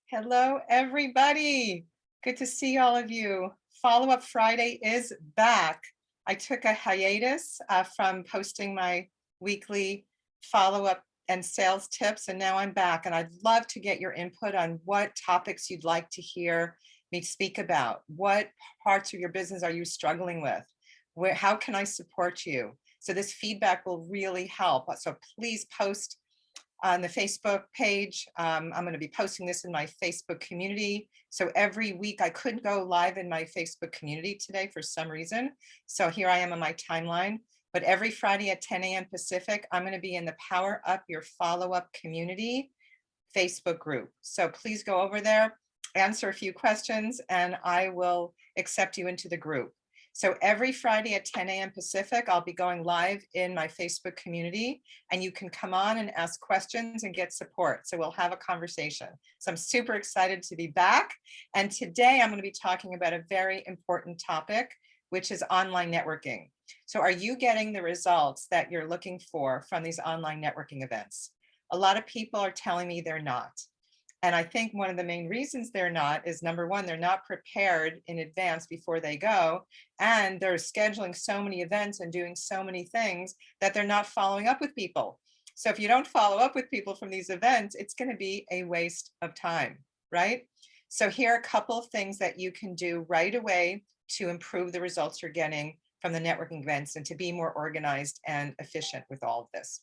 Hello, everybody. Good to see all of you. Follow-up Friday is back. I took a hiatus from posting my weekly follow-up and sales tips, and now I'm back. And I'd love to get your input on what topics you'd like to hear me speak about. What parts of your business are you struggling with? How can I support you? So this feedback will really help. So please post on the Facebook page. I'm going to be posting this in my Facebook community. So every week I couldn't go live in my Facebook community today for some reason. So here I am on my timeline. But every Friday at 10 a.m. Pacific, I'm going to be in the Power Up Your Follow-Up Community Facebook group. So please go over there, answer a few questions, and I will accept you into the group. So every Friday at 10 a.m. Pacific, I'll be going live in my Facebook community, and you can come on and ask questions and get support. So we'll have a conversation. So I'm super excited to be back. And today I'm going to be talking about a very important topic, which is online networking. So are you getting the results that you're looking for from these online networking events? A lot of people are telling me they're not. And I think one of the main reasons they're not is, number one, they're not prepared in advance before they go. And they're scheduling so many events and doing so many things that they're not following up with people. So if you don't follow up with people from these events, it's going to be a waste of time, right? So here are a couple of things that you can do right away to improve the results you're getting from the networking events and to be more organized and efficient with all of this.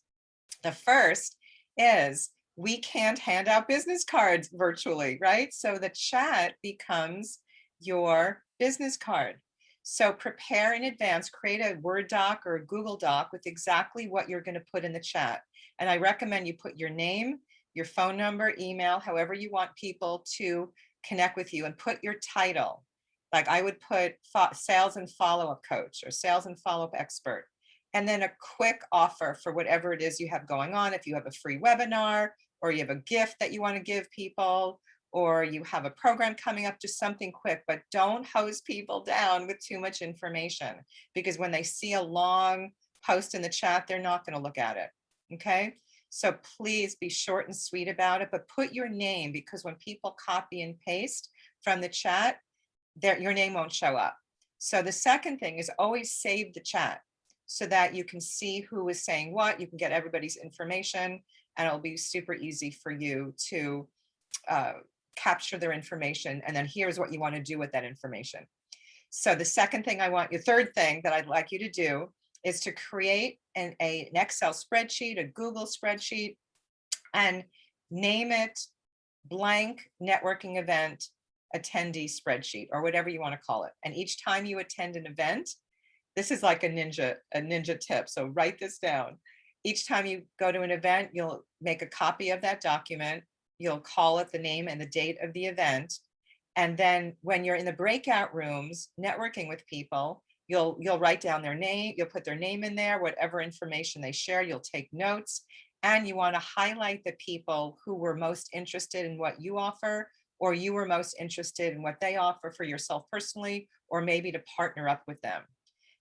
The first is we can't hand out business cards virtually, right? So the chat becomes your business card. So prepare in advance, create a Word doc or a Google doc with exactly what you're going to put in the chat. And I recommend you put your name, your phone number, email, however you want people to connect with you, and put your title. Like I would put sales and follow-up coach or sales and follow-up expert. And then a quick offer for whatever it is you have going on. If you have a free webinar, or you have a gift that you want to give people, or you have a program coming up, just something quick, but don't hose people down with too much information, because when they see a long post in the chat, they're not going to look at it. Okay. So please be short and sweet about it, but put your name, because when people copy and paste from the chat, your name won't show up. So the second thing is always save the chat so that you can see who is saying what. You can get everybody's information, and it'll be super easy for you to capture their information. And then here's what you want to do with that information. So the second thing third thing that I'd like you to do is to create an Excel spreadsheet, a Google spreadsheet, and name it blank networking event attendee spreadsheet, or whatever you want to call it. And each time you attend an event, this is like a ninja tip. So write this down. Each time you go to an event, you'll make a copy of that document. You'll call it the name and the date of the event. And then when you're in the breakout rooms networking with people, you'll write down their name, you'll put their name in there, whatever information they share, you'll take notes. And you want to highlight the people who were most interested in what you offer, or you were most interested in what they offer for yourself personally, or maybe to partner up with them.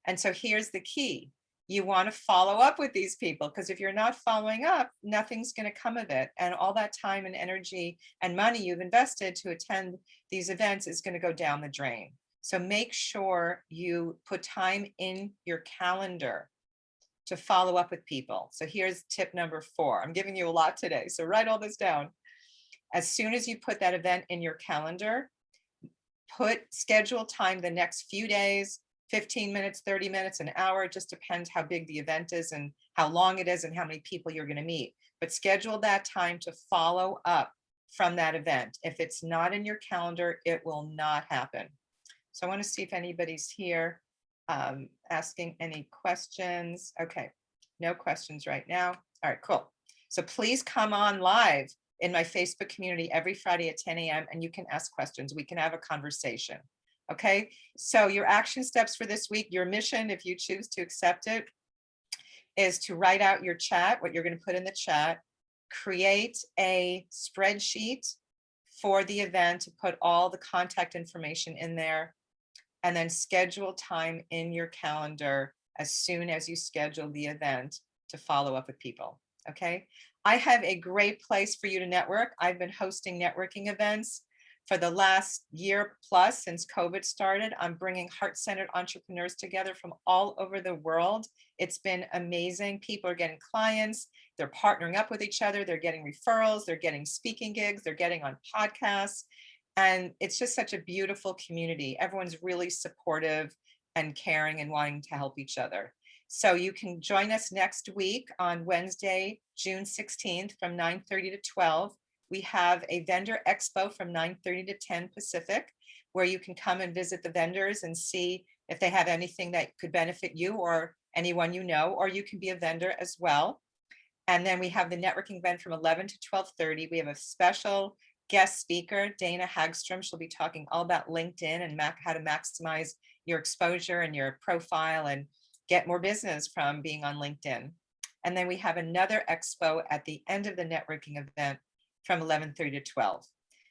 And so here's the key. You want to follow up with these people, because if you're not following up, nothing's going to come of it. And all that time and energy and money you've invested to attend these events is going to go down the drain. So make sure you put time in your calendar to follow up with people. So here's tip number 4. I'm giving you a lot today, so write all this down. As soon as you put that event in your calendar, schedule time the next few days, 15 minutes, 30 minutes, an hour. It just depends how big the event is and how long it is and how many people you're going to meet. But schedule that time to follow up from that event. If it's not in your calendar, it will not happen. So I want to see if anybody's here asking any questions. Okay, no questions right now. All right, cool. So please come on live in my Facebook community every Friday at 10 a.m. and you can ask questions. We can have a conversation. Okay, so your action steps for this week, your mission, if you choose to accept it, is to write out your chat, what you're going to put in the chat, create a spreadsheet for the event to put all the contact information in there, and then schedule time in your calendar as soon as you schedule the event to follow up with people. Okay, I have a great place for you to network. I've been hosting networking events for the last year plus since COVID started. I'm bringing heart-centered entrepreneurs together from all over the world. It's been amazing. People are getting clients, they're partnering up with each other, they're getting referrals, they're getting speaking gigs, they're getting on podcasts. And it's just such a beautiful community. Everyone's really supportive and caring and wanting to help each other. So you can join us next week on Wednesday, June 16th from 9:30 to 12. We have a vendor expo from 9:30 to 10 Pacific, where you can come and visit the vendors and see if they have anything that could benefit you or anyone you know, or you can be a vendor as well. And then we have the networking event from 11 to 12:30. We have a special guest speaker, Dana Hagstrom. She'll be talking all about LinkedIn and how to maximize your exposure and your profile and get more business from being on LinkedIn. And then we have another expo at the end of the networking event from 11:30 to 12.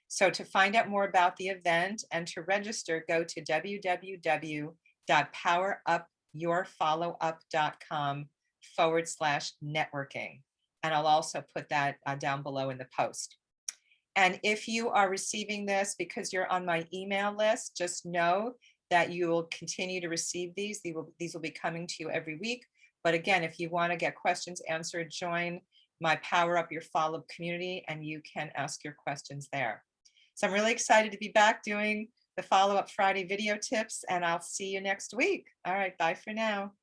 So to find out more about the event and to register, go to www.powerupyourfollowup.com/networking. And I'll also put that down below in the post. And if you are receiving this because you're on my email list, just know that you will continue to receive these. These will be coming to you every week. But again, if you want to get questions answered, join my Power Up Your Follow-Up community and you can ask your questions there. So I'm really excited to be back doing the Follow Up Friday video tips, and I'll see you next week. All right, bye for now.